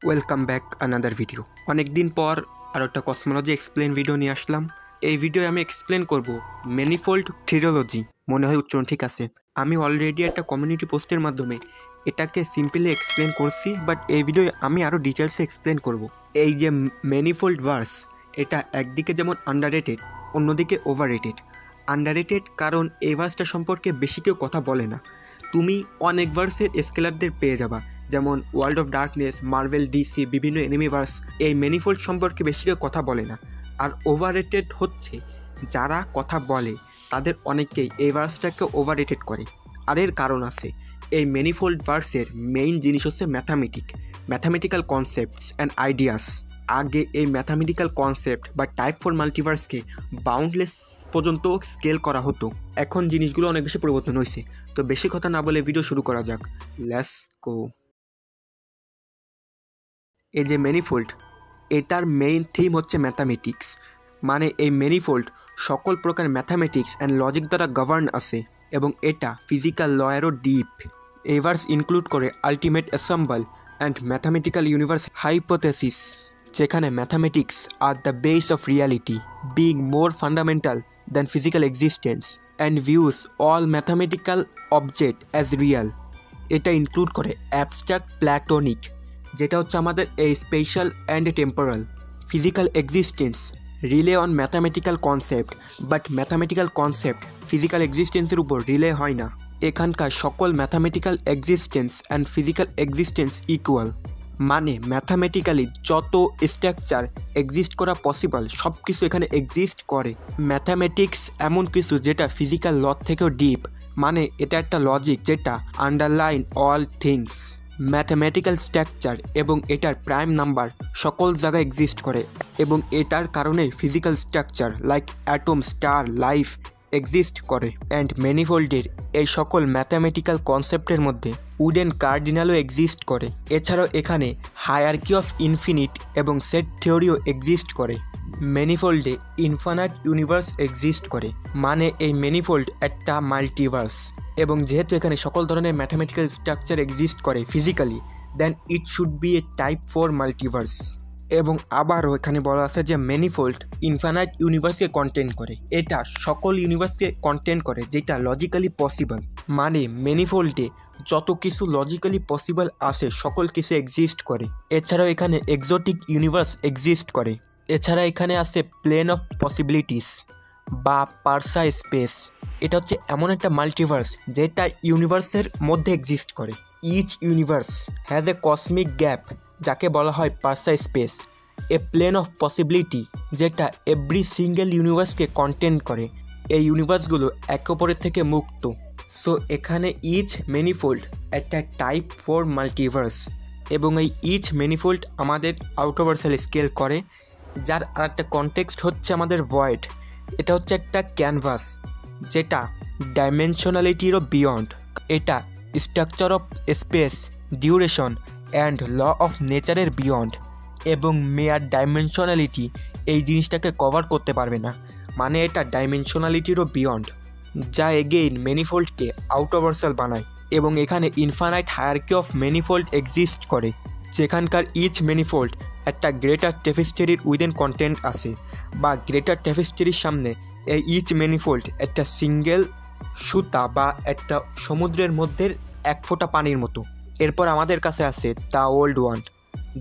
Welcome back another video. অনেক দিন পর আর একটা কসমোলজি এক্সপ্লেন ভিডিও নিয়ে আসলাম। এই ভিডিও আমি এক্সপ্লেন করব ম্যানিফোল্ড থিওলজি। মনে হয় উচ্চারণ ঠিক আছে। আমি অলরেডি একটা কমিউনিটি পোস্টের মাধ্যমে এটাকে সিম্পলি এক্সপ্লেন করছি, বাট এই ভিডিও আমি আরও ডিটেলসে এক্সপ্লেন করব। এই যে ম্যানিফোল্ড ভার্স, এটা একদিকে যেমন আন্ডাররেটেড, অন্যদিকে ওভাররেটেড। আন্ডাররেটেড কারণ এই ভার্সটা সম্পর্কে বেশি কেউ কথা বলে না। তুমি অনেক ভার্সের স্কেলারদের পেয়ে যাবা, যেমন world of darkness, Marvel, DC, বিভিন্ন এনিমিভার্স। এই ম্যানিফোল্ড সম্পর্কে বেশি কেউ কথা বলে না। আর ওভাররেটেড হচ্ছে যারা কথা বলে তাদের অনেকেই এই ভার্সটাকে ওভাররেটেড করে। আর এর কারণ আছে। এই ম্যানিফোল্ড ভার্সের মেইন জিনিস হচ্ছে ম্যাথামেটিক্যাল কনসেপ্টস অ্যান্ড আইডিয়াস। আগে এই ম্যাথামেটিক্যাল কনসেপ্ট বা টাইপ ফর মাল্টিভার্সকে বাউন্ডলেস পর্যন্ত স্কেল করা হতো। এখন জিনিসগুলো অনেক বেশি পরিবর্তন হয়েছে। তো বেশি কথা না বলে ভিডিও শুরু করা যাক। Let's go. এই যে ম্যানিফোল্ড, এটার মেইন থিম হচ্ছে ম্যাথামেটিক্স। মানে এই ম্যানিফোল্ড সকল প্রকার ম্যাথামেটিক্স অ্যান্ড লজিক দ্বারা গভর্ন আছে, এবং এটা ফিজিক্যাল লয়েরও ডিপ। এই ভার্স ইনক্লুড করে ultimate ensemble and mathematical universe hypothesis, যেখানে mathematics are the base of reality, being more fundamental than physical existence and views all mathematical object as real. এটা include করে abstract Platonic, যেটা হচ্ছে আমাদের এই spatial and temporal. Physical existence rely on mathematical concept, but mathematical concept physical এক্সিস্টেন্সের উপর relay হয় না। এখানকার সকল mathematical existence and physical existence equal. মানে ম্যাথামেটিক্যালি যত স্ট্রাকচার এক্সিস্ট করা পসিবল সব কিছু এখানে এক্সিস্ট করে। ম্যাথামেটিক্স এমন কিছু যেটা ফিজিক্যাল ল থেকেও ডিপ। মানে এটা একটা লজিক যেটা underline all things. Mathematical structure এবং এটার প্রাইম নাম্বার সকল জায়গায় এক্সিস্ট করে, এবং এটার কারণে physical structure like atom, star, life exist করে। অ্যান্ড ম্যানিফোল্ডের এই সকল ম্যাথামেটিক্যাল কনসেপ্টের মধ্যে উডেন কার্ডিনালও এক্সিস্ট করে। এছাড়াও এখানে হায়ারকি অফ ইনফিনিট এবং সেট থিওরিও এক্সিস্ট করে। ম্যানিফোল্ডে ইনফাইনাইট ইউনিভার্স এক্সিস্ট করে। মানে এই ম্যানিফোল্ড একটা মাল্টিভার্স, এবং যেহেতু এখানে সকল ধরনের ম্যাথামেটিক্যাল স্ট্রাকচার এক্সিস্ট করে physically, then it should be a type for multiverse. এবং আবারও এখানে বলা আছে যে ম্যানিফোল্ড ইনফাইনাইট ইউনিভার্সকে কন্টেন্ট করে। এটা সকল ইউনিভার্সকে কন্টেন্ট করে যেটা লজিক্যালি পসিবল। মানে ম্যানিফোল্ডে যত কিছু লজিক্যালি পসিবল আছে সকল কিছু এক্সিস্ট করে। এছাড়াও এখানে এক্সোটিক ইউনিভার্স এক্সিস্ট করে। এছাড়া এখানে আছে প্লেন অফ পসিবিলিটিস বা পার্সা স্পেস। এটা হচ্ছে এমন একটা মাল্টিভার্স যেটা ইউনিভার্সের মধ্যে এক্সিস্ট করে। Each universe has a cosmic gap, যাকে বলা হয় পার্সা space. A plane of possibility যেটা এভরি সিঙ্গেল ইউনিভার্সকে কন্টেন্ট করে। এই ইউনিভার্সগুলো একে অপরের থেকে মুক্ত। সো এখানে ইচ ম্যানিফোল্ড একটা টাইপ ফর মাল্টিভার্স, এবং এই ইচ ম্যানিফোল্ড আমাদের আউটভার্সাল স্কেল করে, যার আর একটা কনটেক্সট হচ্ছে আমাদের ভয়েড। এটা হচ্ছে একটা ক্যানভাস যেটা ডাইমেনশনালিটিরও বিয়ন্ড। এটা structure of space, duration and law of নেচারের বিয়ন্ড, এবং মেয়ার ডাইমেনশনালিটি এই জিনিসটাকে কভার করতে পারবে না। মানে এটা ডাইমেনশনালিটিরও বিয়ন্ড, যা এগেইন ম্যানিফোল্ডকে আউটভার্সাল বানায়। এবং এখানে infinite hierarchy of manifold exist করে, যেখানকার ইচ ম্যানিফোল্ড একটা গ্রেটার টেফেস্ট্রির উইদেন কন্টেন্ট আছে, বা গ্রেটার টেফেস্ট্রির সামনে এই ইচ ম্যানিফোল্ড একটা সিঙ্গেল সুতা বা একটা সমুদ্রের মধ্যে এক ফোঁটা পানির মতো। এরপর আমাদের কাছে আছে দ্য ওল্ড ওয়ান,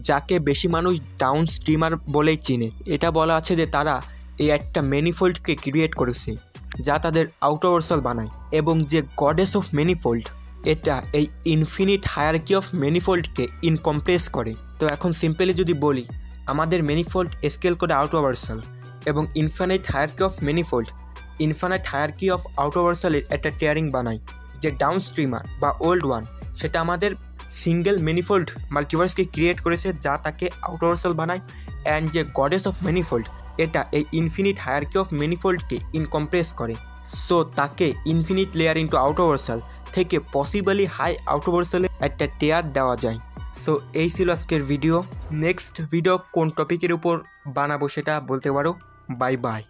যাকে বেশি মানুষ ডাউন স্ট্রিমার বলেই চিনে। এটা বলা আছে যে তারা এই একটা ম্যানিফোল্ডকে ক্রিয়েট করেছে যা তাদের আউটভার্সাল বানায়, এবং যে গডেস অফ ম্যানিফোল্ড এটা এই ইনফিনিট হায়ারকি অফ ম্যানিফোল্ডকে ইনকম্প্রেস করে। তো এখন সিম্পলি যদি বলি, আমাদের ম্যানিফোল্ড স্কেল করে আউটভার্সাল, এবং infinite hierarchy of manifold infinite hierarchy of আউটভার্সালের একটা টিয়ারিং বানায়। যে ডাউন স্ট্রিমার বা ওল্ড ওয়ান সেটা আমাদের সিঙ্গেল ম্যানিফোল্ড মাল্টিভার্সকে ক্রিয়েট করেছে যা তাকে আউটভার্সাল বানায়। অ্যান্ড যে গডেস অফ ম্যানিফোল্ড এটা এই ইনফিনিট হায়ারকি অফ ম্যানিফোল্ডকে ইনকম্প্রেস করে। সো তাকে ইনফিনিট লেয়ার ইন্টু আউটভার্সাল থেকে পসিবলি হাই আউটভার্সালে একটা টেয়ার দেওয়া যায়। সো এই ছিল আজকের ভিডিও। নেক্সট ভিডিও কোন টপিকের উপর বানাবো সেটা বলতে পারো। Bye bye.